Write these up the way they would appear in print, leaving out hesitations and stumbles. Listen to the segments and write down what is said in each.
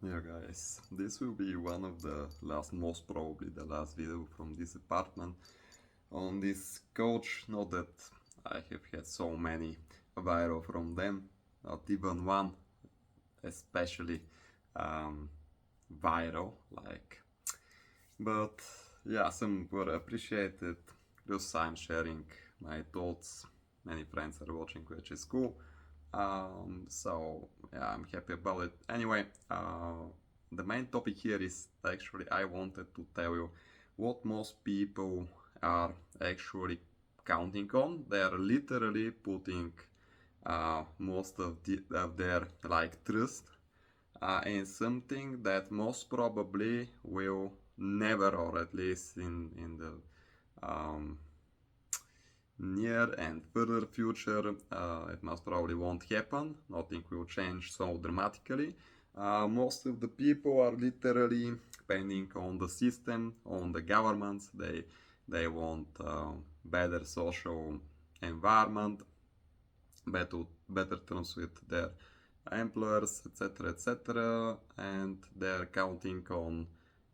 Yeah, guys, this will be one of the last, most probably the last video from this apartment on this coach. Not that I have had so many viral from them, not even one especially um, viral, like, but yeah, some were appreciated. Just I'm sharing my thoughts. Many friends are watching, which is cool. So yeah, I'm happy about it. Anyway, the main topic here is actually I wanted to tell you what most people are actually counting on. They are literally putting most of their like trust in something that most probably will never, or at least in the um, near and further future, it most probably won't happen. Nothing will change so dramatically. Most of the people are literally depending on the system, on the governments. They want better social environment, better terms with their employers, etc., etc., and they're counting on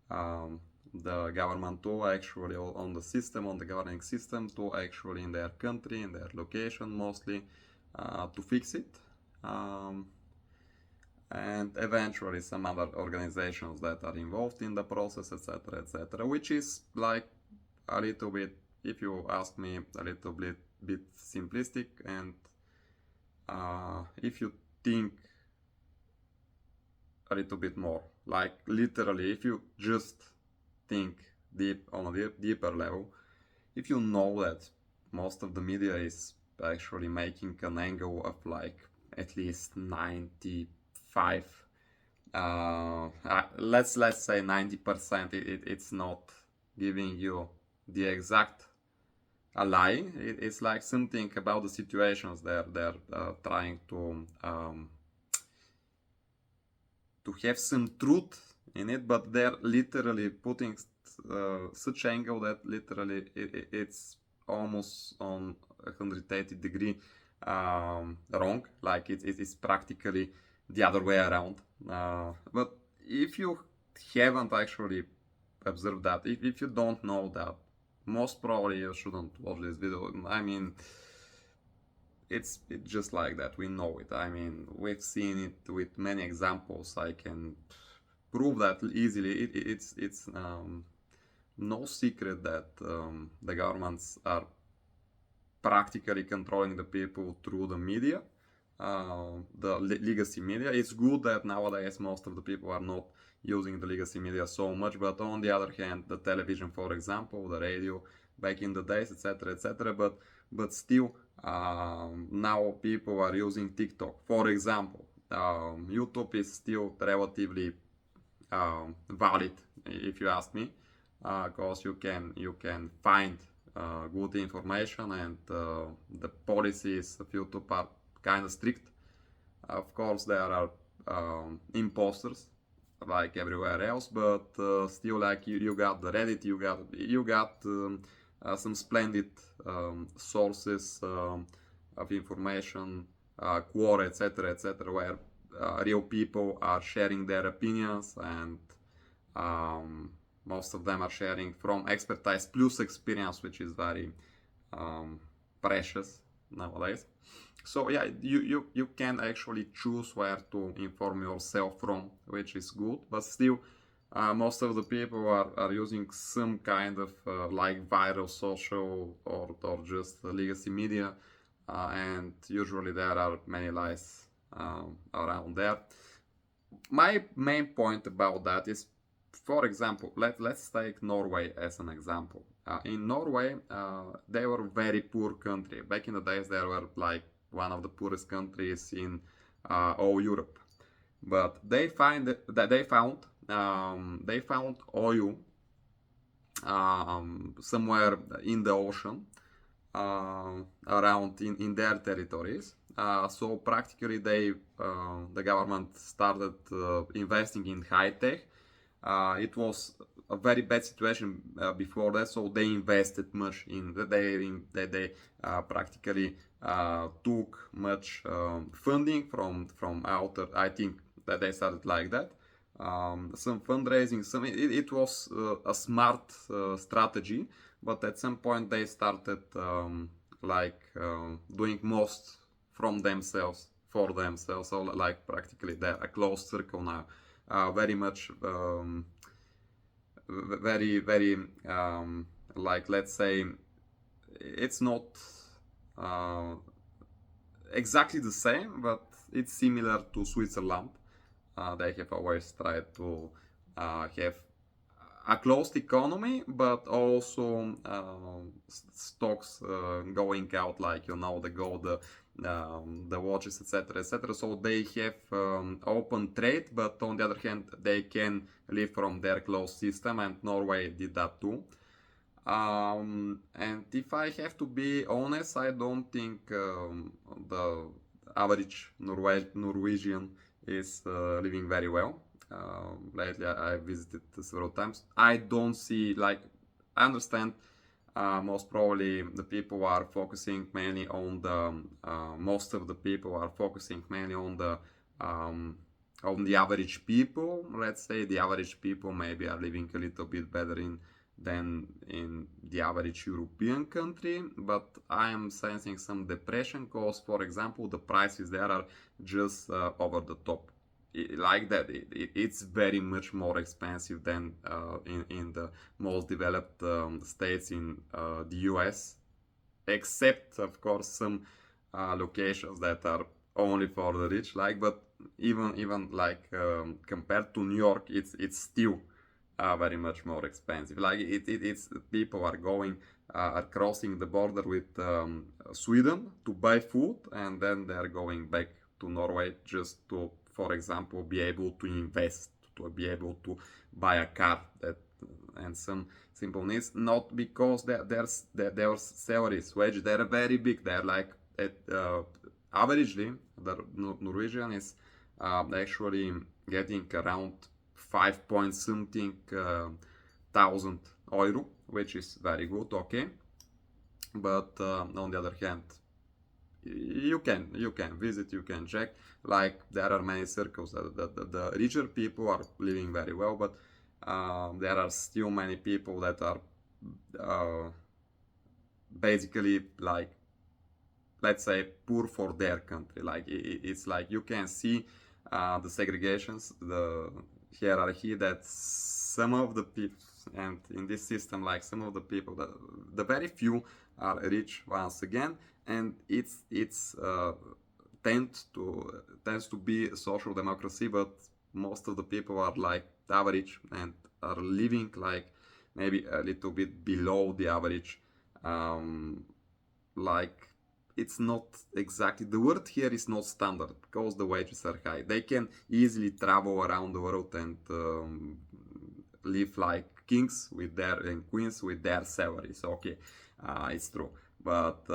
um, the government to actually on the system, on the governing system to actually in their country, in their location mostly, to fix it. Um, and eventually some other organizations that are involved in the process, etc., etc., which is like a little bit, if you ask me, a little bit simplistic. And if you think a little bit more, like literally, if you just think deep on a deeper level, if you know that most of the media is actually making an angle of like at least 95, let's say 90%, it's not giving you the exact a lie. It's like something about the situations they're trying to have some truth in it, but they're literally putting such angle that literally it's almost on 180 degree wrong. Like it's practically the other way around. But if you haven't actually observed that, if you don't know that, most probably you shouldn't watch this video. I mean, it's just like that. We know it. I mean, we've seen it with many examples. I can prove that easily. It's no secret that the governments are practically controlling the people through the media, the legacy media. It's good that nowadays most of the people are not using the legacy media so much, but on the other hand, the television, for example, the radio, back in the days, etc., etc. But still, now people are using TikTok, for example. YouTube is still relatively valid, if you ask me, because you can find good information, and the policies of YouTube are kind of strict. Of course, there are imposters like everywhere else, but still, like you got the Reddit, you got some splendid sources of information, Quora, etc., etc., where real people are sharing their opinions, and um, most of them are sharing from expertise plus experience, which is very um, precious nowadays. So yeah, you can actually choose where to inform yourself from, which is good, but still most of the people are using some kind of like viral social or just legacy media, and usually there are many lies around there. My main point about that is, for example, let's take Norway as an example. In Norway, they were a very poor country. Back in the days, they were like one of the poorest countries in all Europe. But they found oil somewhere in the ocean, around in their territories. So practically, the government started investing in high tech. It was a very bad situation before that, so they invested much in they practically took much funding from outer. I think that they started like that. some fundraising. It was a smart strategy, but at some point they started doing most from themselves for themselves. So like practically they're a closed circle now, very much very like, let's say, it's not uh, exactly the same, but it's similar to Switzerland. They have always tried to have a closed economy, but also stocks going out, like, you know, the gold, the watches, etc., etc. So they have open trade, but on the other hand, they can live from their closed system, and Norway did that too. And if I have to be honest, I don't think the average Norwegian is living very well. Lately, I visited several times. I don't see, like, I understand most probably the people are focusing mainly on the, most of the people are focusing mainly on the average people. Let's say the average people maybe are living a little bit better than in the average European country, but I am sensing some depression because, for example, the prices there are just over the top. Like that, it's very much more expensive than in the most developed states in the US, except of course some locations that are only for the rich. Like, but even like compared to New York, it's still very much more expensive. Like it's people are going are crossing the border with Sweden to buy food, and then they are going back to Norway just to, for example, be able to invest, to be able to buy a car that and some simple needs. Not because their salaries, wage, they're very big. They're like at averagely the Norwegian is actually getting around 5 point something thousand euro, which is very good, okay. But on the other hand, you can visit, you can check. Like, there are many circles that the richer people are living very well, but there are still many people that are basically, like, let's say, poor for their country. Like, it's like you can see the segregations, the hierarchy, that some of the people, and in this system, like, some of the people, the very few are rich once again, and it's tends to be a social democracy, but most of the people are like average and are living like maybe a little bit below the average. Like, it's not exactly, the word here is not standard because the wages are high. They can easily travel around the world and live like kings with their and queens with their salaries. Okay, it's true, but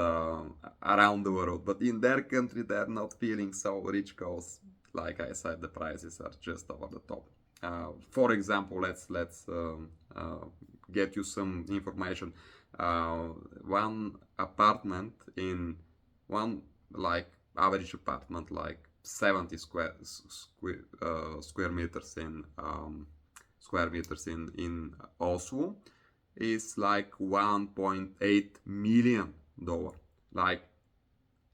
around the world. But in their country, they're not feeling so rich because, like I said, the prices are just over the top. For example, let's get you some information. One apartment in one, like, average apartment, like 70 square meters in Oslo, is like $1.8 million. Like,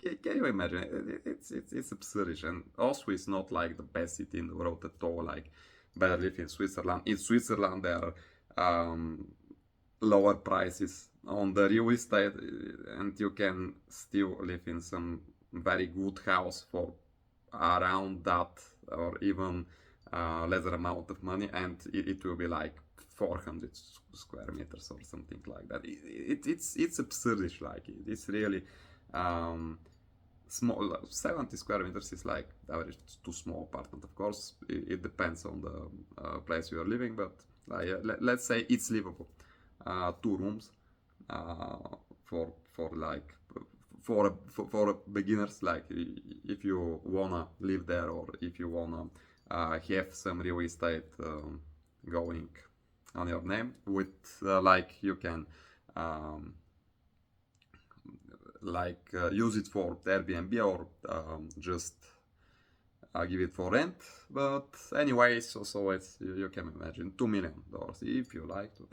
can you imagine? It's absurd. And Oslo is not like the best city in the world at all. Like, better live in Switzerland. In Switzerland, there are lower prices on the real estate, and you can still live in some very good house for around that, or even lesser amount of money, and it will be like 400 square meters or something like that. It's absurdish. Like, it's really small. 70 square meters is like average too small apartment. Of course, it depends on the place you are living, but let's say it's livable. 2 rooms for like for beginners, like, if you wanna live there, or if you wanna have some real estate going on your name, with like, you can use it for Airbnb, or just give it for rent. But anyway, so it's, you can imagine $2 million if you like to.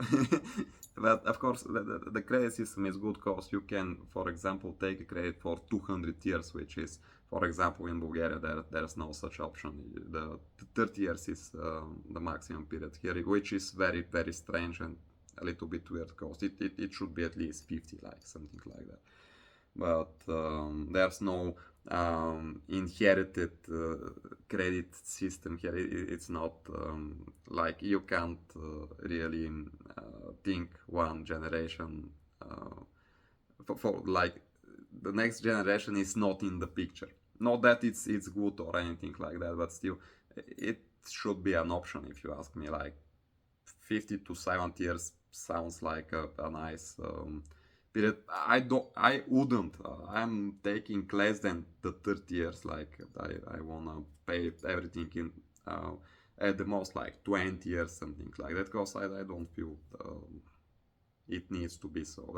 But of course, the credit system is good because you can, for example, take a credit for 200 years, which is, for example, in Bulgaria, there's no such option. The 30 years is the maximum period here, which is very, very strange and a little bit weird because it should be at least 50, like something like that. But there's no inherited credit system here. It's not like you can't really think one generation for like the next generation is not in the picture. Not that it's good or anything like that, but still it should be an option if you ask me. Like 50 to 70 years sounds like a nice period. I wouldn't. I'm taking less than the 30 years. Like I wanna pay everything in at the most like 20 years, something like that. Because I don't feel it needs to be so.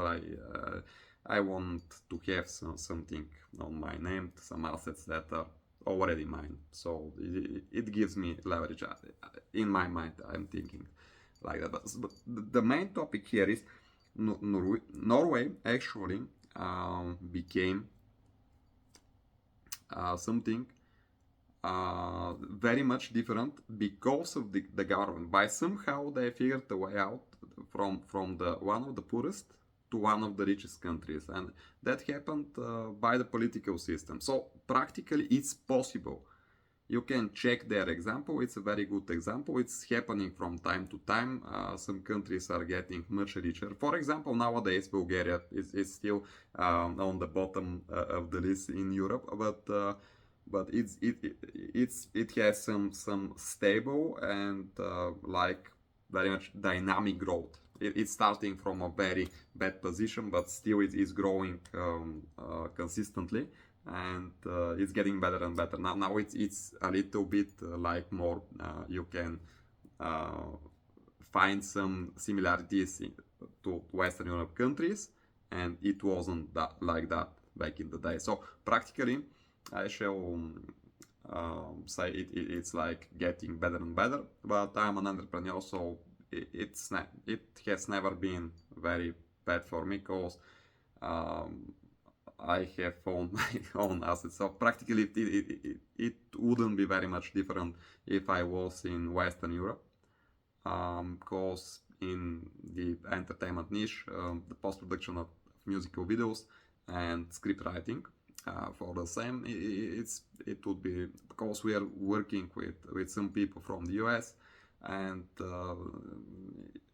I want to have something on my name, some assets that are already mine. So it gives me leverage. In my mind, I'm thinking like that. But the main topic here is Norway actually became something very much different because of the government. By somehow they figured a way out from the one of the poorest to one of the richest countries, and that happened by the political system. So practically it's possible. You can check their example. It's a very good example. It's happening from time to time. Some countries are getting much richer. For example, nowadays Bulgaria is still on the bottom of the list in Europe, but it has some stable and like very much dynamic growth. It's starting from a very bad position, but still it is growing consistently, and it's getting better and better. Now it's a little bit like more you can find some similarities to Western Europe countries, and it wasn't like that back in the day. So practically, I shall say it's like getting better and better. But I'm an entrepreneur, so it has never been very bad for me because I have owned my own assets. So practically it wouldn't be very much different if I was in Western Europe, because in the entertainment niche, the post-production of musical videos and script writing, for the same, it would be because we are working with some people from the US, and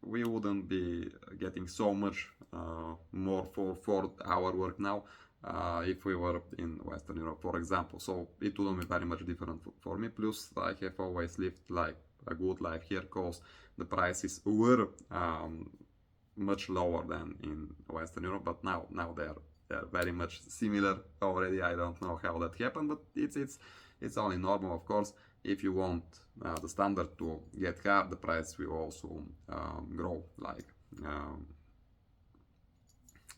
we wouldn't be getting so much more for our work now if we were in Western Europe, for example. So it wouldn't be very much different for me. Plus, I have always lived like a good life here because the prices were much lower than in Western Europe, but now they're very much similar already. I don't know how that happened, but it's only normal, of course. If you want the standard to get higher, the price will also grow, like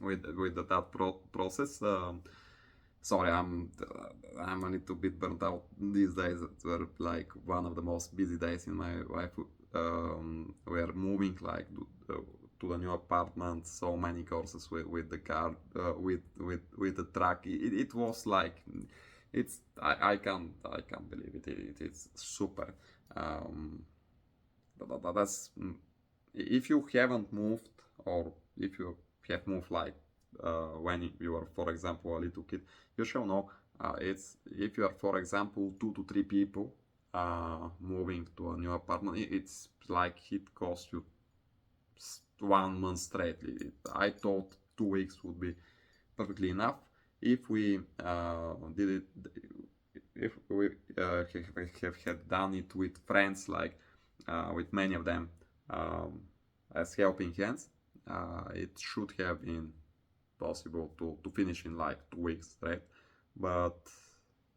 with that process. Sorry, I'm a little bit burnt out these days. It were like one of the most busy days in my life. We're moving like to the new apartment, so many courses with the car, with the truck. It was like I can't believe it. It's super. That's if you haven't moved, or if you have moved like when you are, for example, a little kid, you shall know. It's if you are, for example, 2 to 3 people moving to a new apartment. It's like it costs you 1 month straight. I thought 2 weeks would be perfectly enough. If we did it, if we have had done it with friends, like with many of them as helping hands, it should have been possible to finish in like 2 weeks straight. But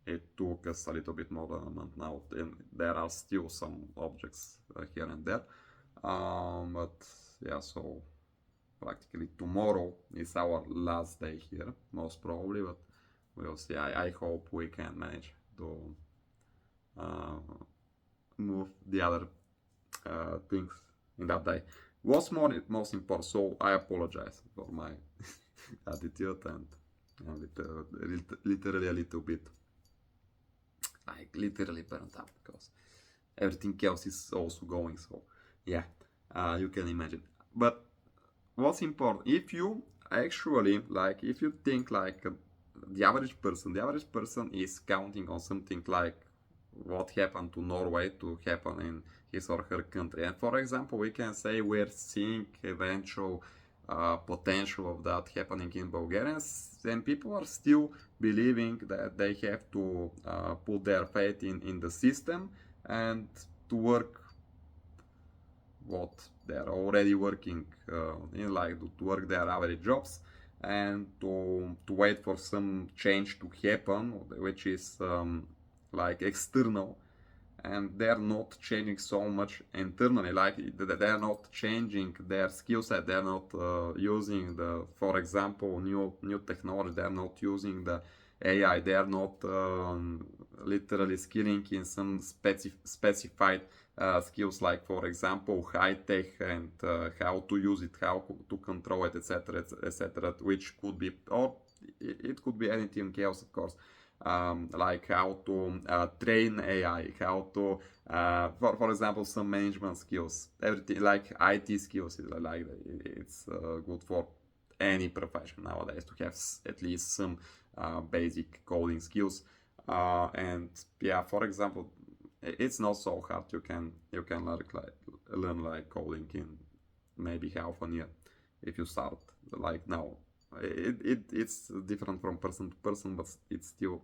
it took us a little bit more than a month now, and there are still some objects here and there. But yeah, so practically tomorrow is our last day here, most probably, but we'll see. I hope we can manage uh, move the other things in that day. What's most important? So I apologize for my attitude and literally a little bit like literally burnt out because everything else is also going. So yeah, you can imagine. But what's important, if you actually like, if you think like the average person is counting on something like what happened to Norway to happen in his or her country. And for example, we can say we're seeing eventual potential of that happening in Bulgaria, and people are still believing that they have to put their faith in the system and to work what they're already working in, like to work their average jobs and to wait for some change to happen, which is like external, and they're not changing so much internally, like they're not changing their skill set, they're not using the, for example, new technology, they're not using the AI, they are not literally skilling in some specified skills, like for example high tech and how to use it, how to control it, etc, etc, which could be, or it could be anything else, of course, like how to train AI, how to, for example, some management skills, everything like IT skills is like it's good for any profession nowadays to have at least some basic coding skills. And yeah, for example, it's not so hard. You can learn like coding in maybe half a year if you start like now. It's different from person to person, but it's still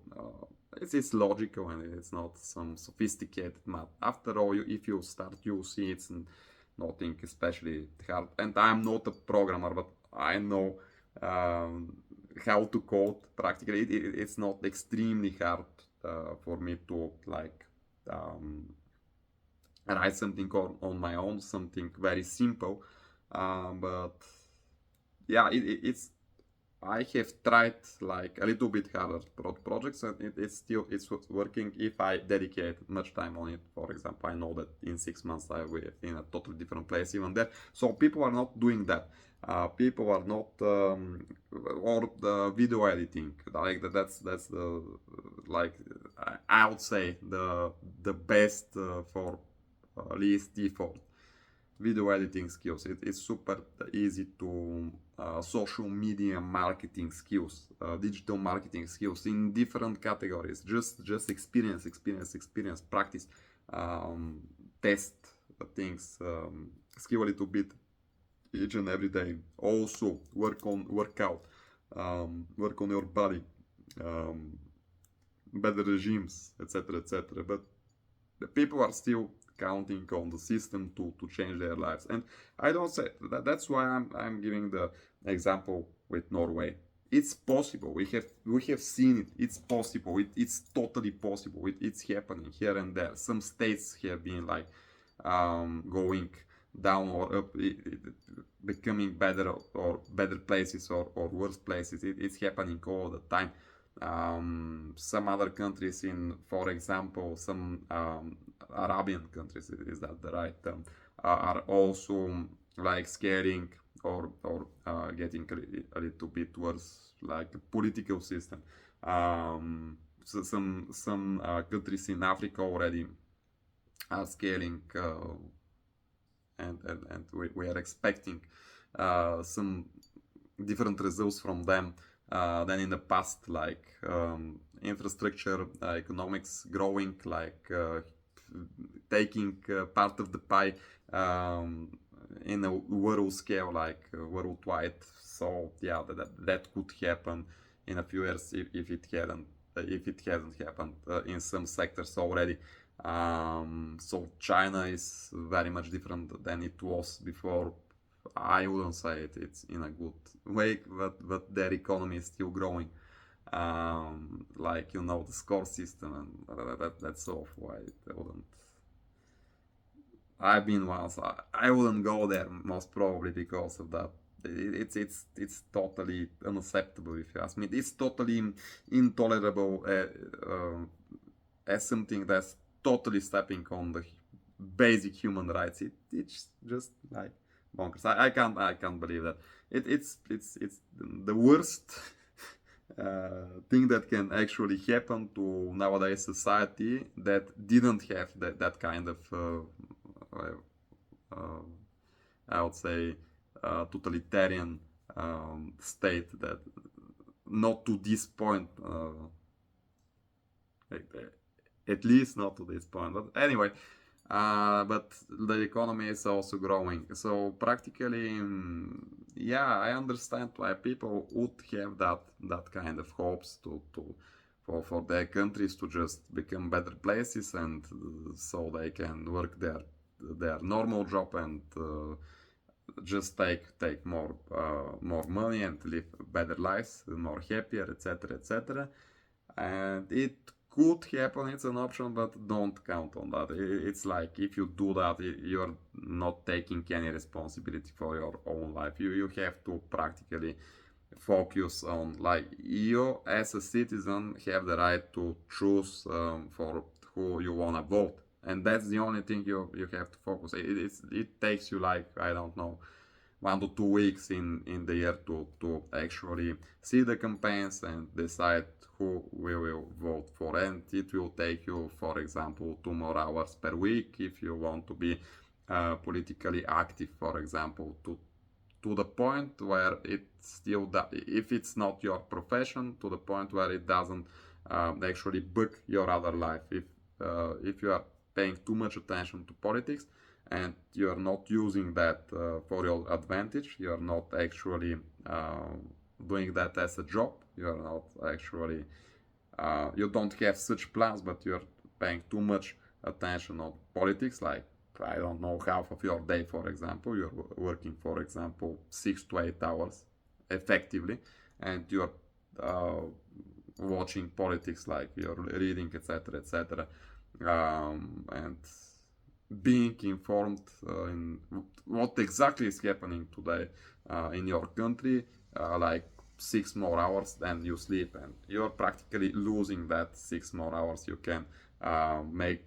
it's logical and it's not some sophisticated math. After all, if you start, you see it's nothing especially hard. And I'm not a programmer, but I know how to code practically. It's not extremely hard for me to like write something on my own, something very simple. But yeah, it's I have tried like a little bit harder projects, and it's working if I dedicate much time on it. For example, I know that in 6 months I will be in a totally different place even there. So people are not doing that. People are not or the video editing, like that's the like I would say the best for least effort video editing skills. It's super easy to social media marketing skills, digital marketing skills in different categories. Just experience, practice, test things, skill a little bit each and every day. Also workout, work on your body, um, better regimes, etc., etc. But the people are still counting on the system to change their lives. And I don't say that's why I'm giving the example with Norway. It's possible. We have seen it. It's possible. It's totally possible. It's happening here and there. Some states have been like going down or up, becoming better or better places or worse places. It's happening all the time. Some other countries, in for example some Arabian countries, is that the right term, are also like scaling or getting a little bit worse, like political system. So some countries in Africa already are scaling, and we are expecting some different results from them than in the past, like infrastructure, economics growing, like taking part of the pie in a world scale, like worldwide. So yeah, that could happen in a few years if it hasn't happened in some sectors already. So China is very much different than it was before. I wouldn't say it's in a good way, but their economy is still growing. Like the score system, and that's awful. I wouldn't. I've been once. I wouldn't go there most probably because of that. It's totally unacceptable if you ask me. It's totally intolerable as something totally stepping on the basic human rights. It's just like bonkers. I can't believe that. It's the worst thing that can actually happen to nowadays society that didn't have that kind of uh, I would say totalitarian state, that not to this point, at least not to this point. But anyway, but the economy is also growing. So practically, yeah, I understand why people would have that kind of hopes for their countries to just become better places, and so they can work their normal job and just take more money and live better lives, more happier, etc., etc. And it could happen, it's an option, but don't count on that. It's like, if you do that, you're not taking any responsibility for your own life. You have to practically focus on, like, you as a citizen have the right to choose for who you want to vote, and that's the only thing you have to focus. It takes you, like, I don't know, 1 to 2 weeks in the year to actually see the campaigns and decide who we will vote for. And it will take you, for example, 2 more hours per week if you want to be politically active, for example, to the point where it's still if it's not your profession, to the point where it doesn't actually book your other life. If you are paying too much attention to politics and you are not using that for your advantage, you are not actually doing that as a job, you are not actually you don't have such plans, but you're paying too much attention on politics, like, I don't know, half of your day, for example, you're working, for example, 6 to 8 hours effectively, and you're watching politics, like you're reading, etc., etc., and being informed in what exactly is happening today in your country, like 6 more hours, then you sleep, and you're practically losing that 6 more hours you can make.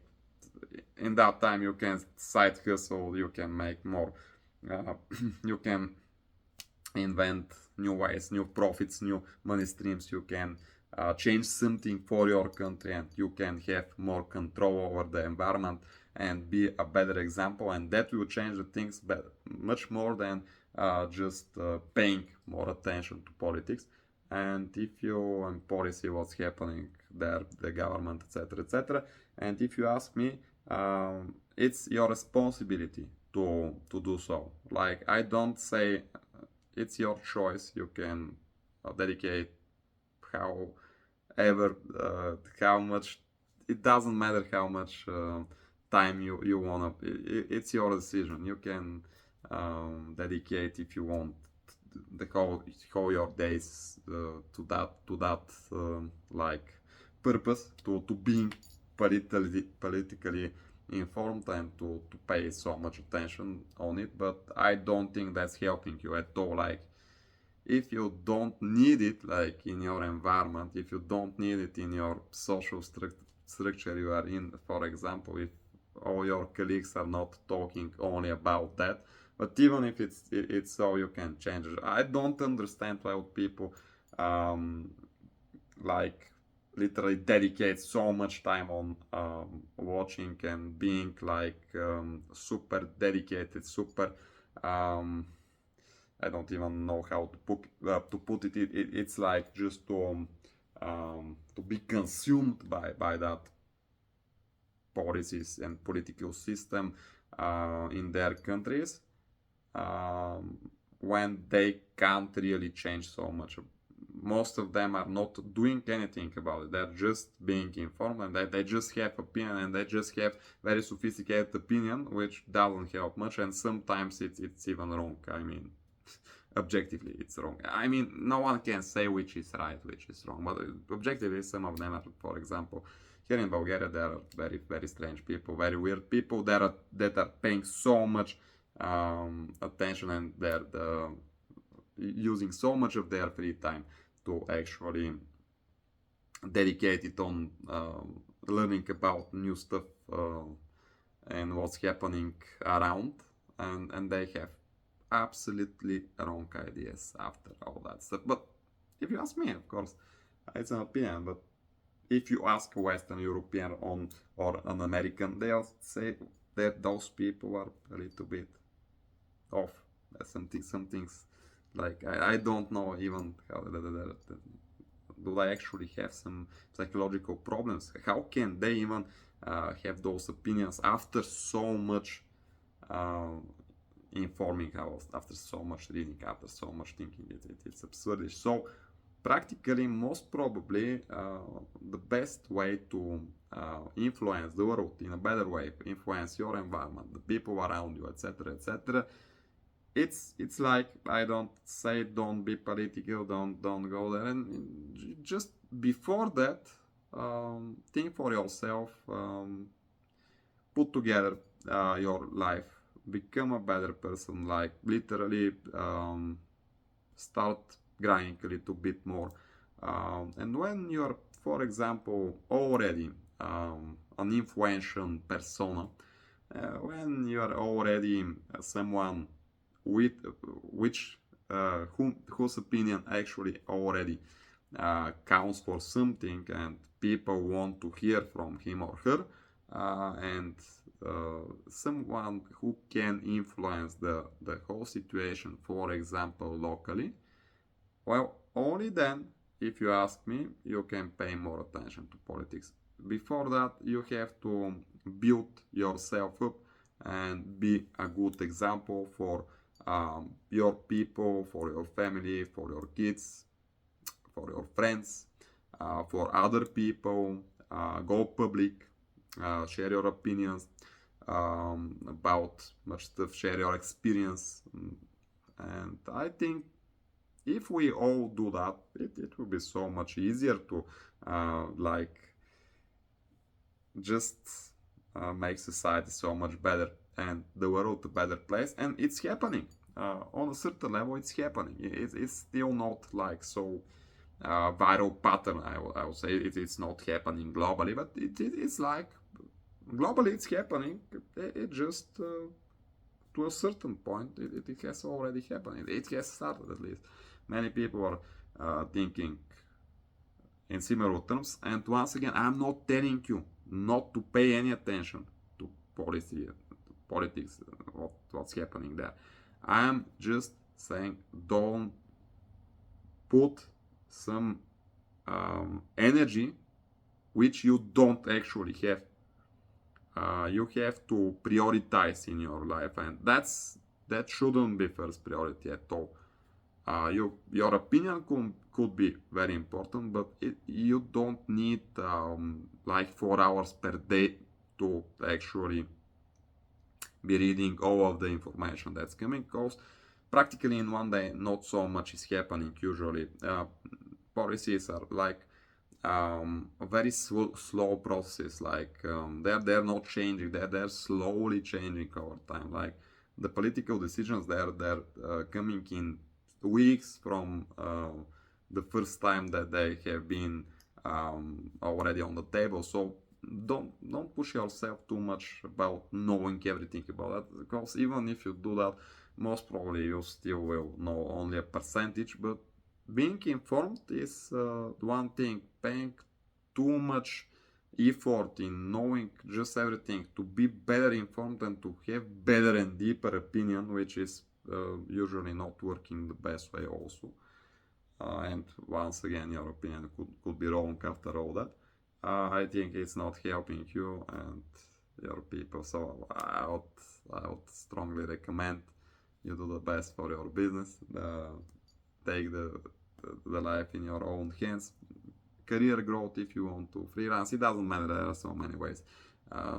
In that time you can side hustle, you can make more, you can invent new ways, new profits, new money streams, you can change something for your country, and you can have more control over the environment and be a better example, and that will change the things much more than just paying more attention to politics. And if you and policy, what's happening there, the government, etc., etc., and if you ask me, it's your responsibility to do so. Like, I don't say it's your choice. You can dedicate however how much. It doesn't matter how much time you wanna. It's your decision. You can dedicate, if you want, the whole your days to that like purpose, to being politically informed, and to pay so much attention on it. But I don't think that's helping you at all. Like, if you don't need it, like, in your environment, if you don't need it in your social structure you are in, for example, if all your colleagues are not talking only about that, but even if it's so, you can change it. I don't understand why would people like literally dedicate so much time on watching and being like super dedicated, super I don't even know how to put it. It's like just to be consumed by that policies and political system in their countries, when they can't really change so much. Most of them are not doing anything about it. They're just being informed, and they just have opinion, and they just have very sophisticated opinion, which doesn't help much, and sometimes it's even wrong. I mean, objectively it's wrong. I mean, no one can say which is right, which is wrong, but objectively some of them are, for example, here in Bulgaria there are very, very strange people, very weird people that are paying so much attention, and they're using so much of their free time to actually dedicate it on learning about new stuff and what's happening around, and they have absolutely wrong ideas after all that stuff. But if you ask me, of course, it's an opinion. But if you ask a Western European or an American, they'll say that those people are a little bit off. Some things like I don't know even how do they actually have some psychological problems? How can they even have those opinions after so much uh, informing hours, after so much reading, after so much thinking? It's absurd. So practically, most probably, the best way to influence the world in a better way, influence your environment, the people around you, etc., it's like I don't say don't be political, don't go there, and just before that, think for yourself, put together your life, become a better person, like literally start grinding a little bit more. And when you're, for example, already an influential persona, when you are already someone with which whose opinion actually already counts for something, and people want to hear from him or her, and someone who can influence the whole situation, for example, locally, well, only then, if you ask me, you can pay more attention to politics. Before that, you have to build yourself up and be a good example for your people, for your family, for your kids, for your friends, for other people. Go public, share your opinions about much stuff, share your experience. And I think if we all do that, it will be so much easier to like just make society so much better and the world a better place. And it's happening on a certain level. It's happening. It's still not like so viral pattern. I would say it's not happening globally, but it's like globally it's happening. It just to a certain point it has already happened. It has started at least. Many people are thinking in similar terms. And once again, I'm not telling you not to pay any attention to policy, politics, what's happening there. I'm just saying don't put some energy which you don't actually have. You have to prioritize in your life, and that shouldn't be first priority at all. Your opinion could be very important, but you don't need like 4 hours per day to actually be reading all of the information that's coming, because practically in one day not so much is happening usually. Policies are like a very slow process, like they're not changing, they're slowly changing over time. Like the political decisions, they're coming in weeks from the first time that they have been already on the table. So don't push yourself too much about knowing everything about that, because even if you do that, most probably you still will know only a percentage. But being informed is one thing. Paying too much effort in knowing just everything to be better informed and to have better and deeper opinion, which is usually not working the best way also. And once again, your opinion could be wrong after all that. I think it's not helping you and your people. So I would strongly recommend you do the best for your business. Take the life in your own hands. Career growth, if you want to freelance, it doesn't matter. There are so many ways.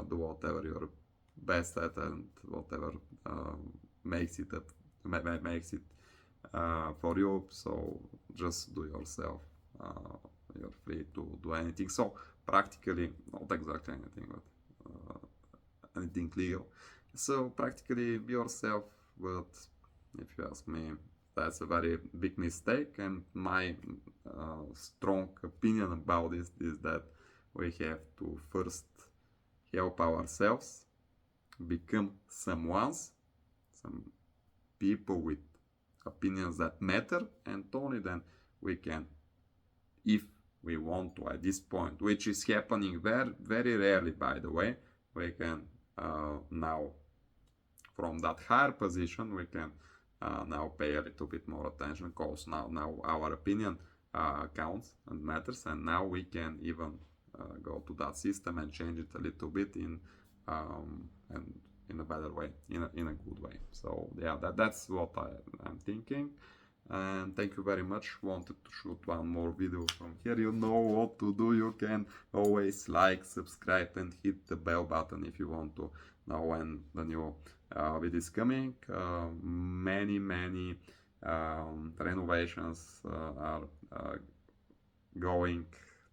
Do whatever you're best at and whatever makes it for you. So just do yourself. You're free to do anything. So practically, not exactly anything, but anything legal. So practically be yourself. But if you ask me, that's a very big mistake. And my strong opinion about this is that we have to first help ourselves become some people with opinions that matter, and only then we can, if we want to at this point, which is happening very, very rarely, by the way, we can now, from that higher position, we can now pay a little bit more attention, because now our opinion counts and matters, and now we can even go to that system and change it a little bit and in a better way, in a good way. So yeah, that's what I'm thinking. And thank you very much. Wanted to shoot one more video from here. You know what to do. You can always like, subscribe, and hit the bell button if you want to know when the new video is coming. Many renovations are going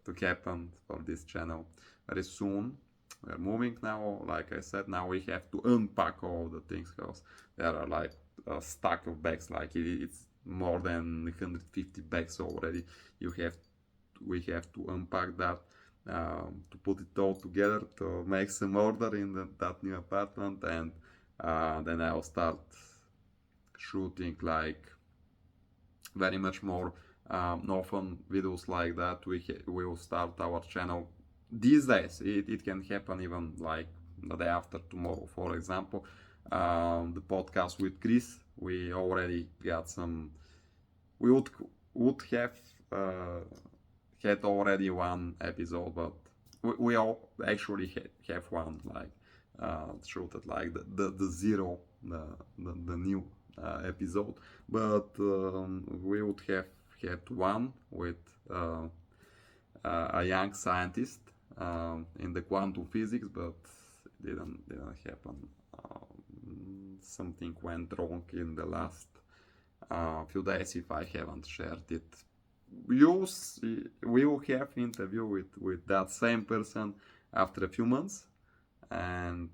to happen for this channel very soon. We're moving now, like I said. Now we have to unpack all the things, because there are like a stack of bags, like it's more than 150 bags already. We have to unpack that, to put it all together, to make some order in that new apartment, and then I'll start shooting like very much more often videos like that. We will start our channel these days. It can happen even like the day after tomorrow, for example. The podcast with Chris, we already got some. We would have had already one episode, but we all actually have one like shooted, like the zero, the new episode. But we would have had one with a young scientist in the quantum physics, but it didn't happen. Something went wrong in the last few days. If I haven't shared it, we will have interview with that same person after a few months, and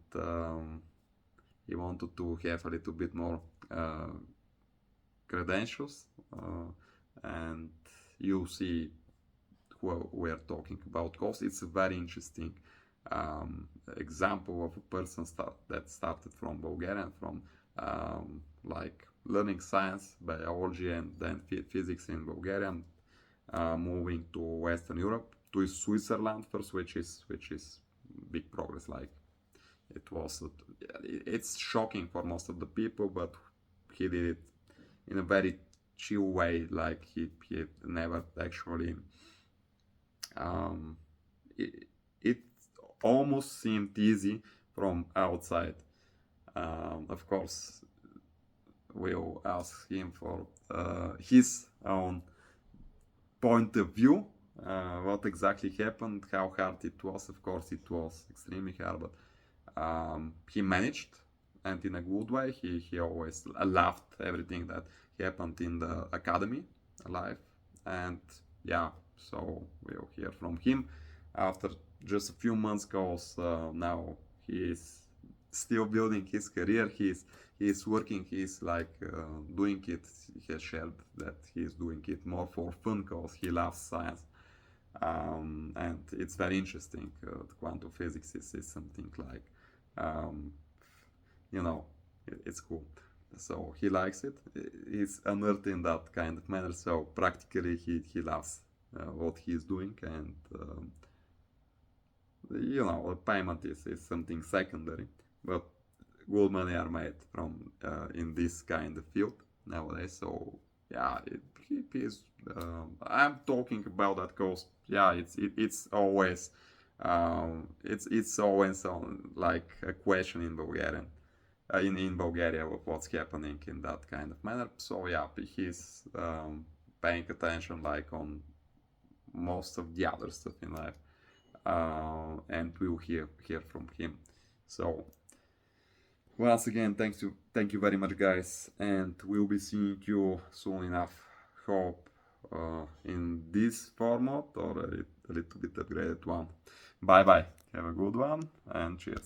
he wanted to have a little bit more credentials, and you see who we are talking about, because it's a very interesting example of a person that started from Bulgaria, from like learning science, biology, and then physics in Bulgaria, moving to Western Europe, to Switzerland first, which is big progress. Like it's shocking for most of the people, but he did it in a very chill way. Like he never actually it almost seemed easy from outside. Of course, we'll ask him for his own point of view, what exactly happened, how hard it was. Of course, it was extremely hard, but he managed, and in a good way. He always loved everything that happened in the academy life, and yeah, so we'll hear from him after just a few months, because now he is still building his career. He's working, he's like doing it. He has shared that he's doing it more for fun, because he loves science, and it's very interesting. Quantum physics is something like it's cool. So he likes it. He's unearthed in that kind of manner. So practically he loves what he's doing, and payment is something secondary, but good money are made from in this kind of field nowadays. So yeah, he is. I'm talking about that because yeah, it's always it's always like a question in Bulgarian. In Bulgaria, what's happening in that kind of manner. So yeah, he's paying attention like on most of the other stuff in life, and we'll hear from him. So once again, thank you very much, guys, and we'll be seeing you soon enough. Hope in this format or a little bit upgraded one. Bye bye. Have a good one, and cheers.